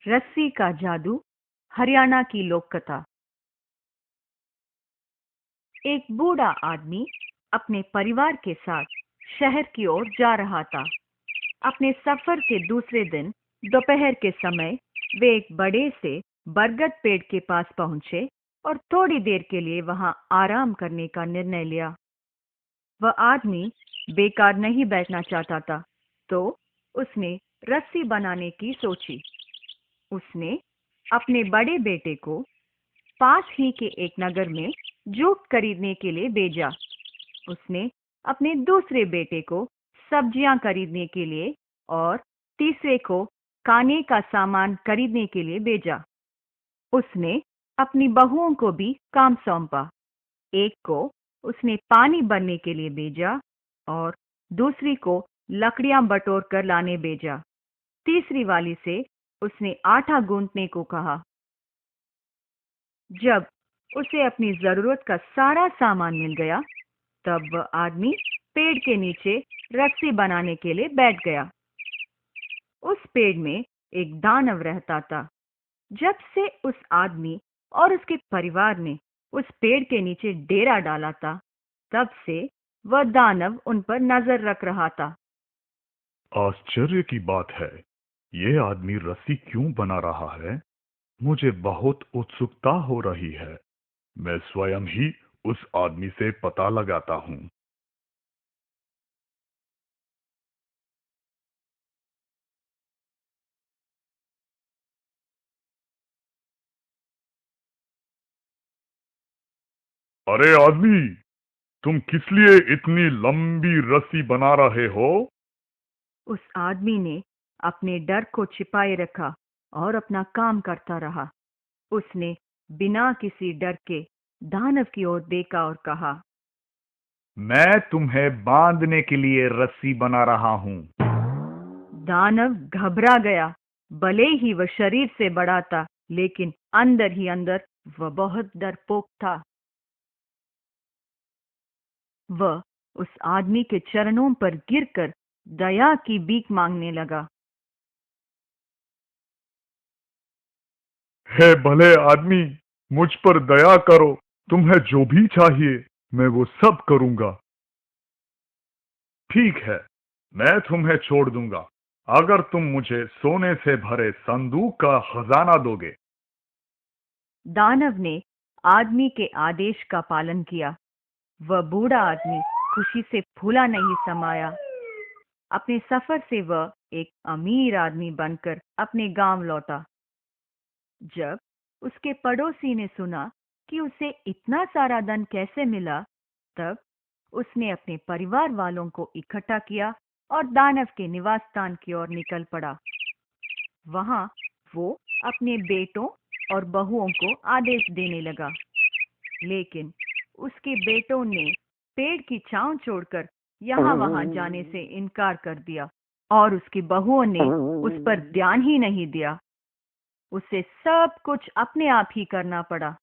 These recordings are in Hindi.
रस्सी का जादू, हरियाणा की लोक कथा। एक बूढ़ा आदमी अपने परिवार के साथ शहर की ओर जा रहा था। अपने सफर के दूसरे दिन दोपहर के समय वे एक बड़े से बरगद पेड़ के पास पहुंचे और थोड़ी देर के लिए वहां आराम करने का निर्णय लिया। वह आदमी बेकार नहीं बैठना चाहता था, तो उसने रस्सी बनाने की सोची। उसने अपने बड़े बेटे को पास ही के एक नगर में जूट खरीदने के लिए भेजा। उसने अपने दूसरे बेटे को सब्जियां खरीदने के लिए और तीसरे को खाने का सामान खरीदने के लिए भेजा। उसने अपनी बहुओं को भी काम सौंपा। एक को उसने पानी भरने के लिए भेजा और दूसरी को लकड़ियां बटोर कर लाने भेजा। तीसरी वाली से उसने आटा गूंथने को कहा। जब उसे अपनी जरूरत का सारा सामान मिल गया, तब वह आदमी पेड़ के नीचे रस्सी बनाने के लिए बैठ गया। उस पेड़ में एक दानव रहता था। जब से उस आदमी और उसके परिवार ने उस पेड़ के नीचे डेरा डाला था, तब से वह दानव उन पर नजर रख रहा था। आश्चर्य की बात है, ये आदमी रस्सी क्यों बना रहा है? मुझे बहुत उत्सुकता हो रही है। मैं स्वयं ही उस आदमी से पता लगाता हूँ। अरे आदमी, तुम किस लिए इतनी लंबी रस्सी बना रहे हो? उस आदमी ने अपने डर को छिपाए रखा और अपना काम करता रहा। उसने बिना किसी डर के दानव की ओर देखा और कहा, मैं तुम्हें बांधने के लिए रस्सी बना रहा हूँ। दानव घबरा गया। भले ही वह शरीर से बड़ा था, लेकिन अंदर ही अंदर वह बहुत डरपोक था। वह उस आदमी के चरणों पर गिरकर दया की भीख मांगने लगा। हे भले आदमी, मुझ पर दया करो। तुम्हें जो भी चाहिए मैं वो सब करूंगा। ठीक है, मैं तुम्हें छोड़ दूंगा अगर तुम मुझे सोने से भरे संदूक का खजाना दोगे। दानव ने आदमी के आदेश का पालन किया। वह बूढ़ा आदमी खुशी से फूला नहीं समाया। अपने सफर से वह एक अमीर आदमी बनकर अपने गांव लौटा। जब उसके पड़ोसी ने सुना कि उसे इतना सारा धन कैसे मिला, तब उसने अपने परिवार वालों को इकट्ठा किया और दानव के निवास स्थान की ओर निकल पड़ा। वहां वो अपने बेटों और बहुओं को आदेश देने लगा, लेकिन उसके बेटों ने पेड़ की छांव छोड़कर यहाँ वहां जाने से इनकार कर दिया और उसकी बहुओं ने उस पर ध्यान ही नहीं दिया। उसे सब कुछ अपने आप ही करना पड़ा।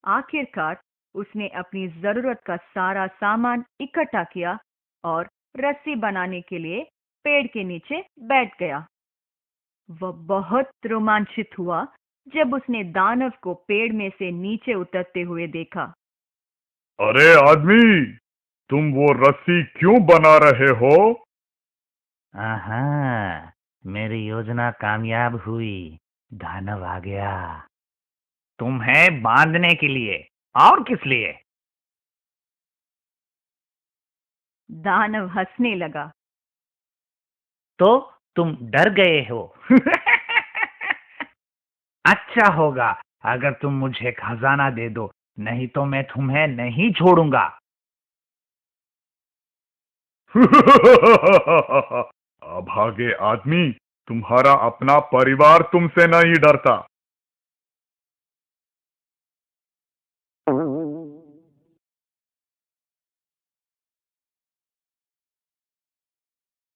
आखिरकार उसने अपनी जरूरत का सारा सामान इकट्ठा किया और रस्सी बनाने के लिए पेड़ के नीचे बैठ गया। वह बहुत रोमांचित हुआ जब उसने दानव को पेड़ में से नीचे उतरते हुए देखा। अरे आदमी, तुम वो रस्सी क्यों बना रहे हो? आहा, मेरी योजना कामयाब हुई। दानव आ गया। तुम्हें बांधने के लिए, और किस लिए? दानव हंसने लगा। तो तुम डर गए हो। अच्छा होगा अगर तुम मुझे खजाना दे दो, नहीं तो मैं तुम्हें नहीं छोड़ूंगा। अभागे आदमी, तुम्हारा अपना परिवार तुमसे नहीं डरता।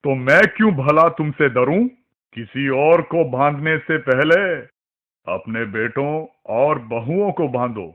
तो मैं क्यों भला तुमसे डरूं? किसी और को बांधने से पहले अपने बेटों और बहुओं को बांधो।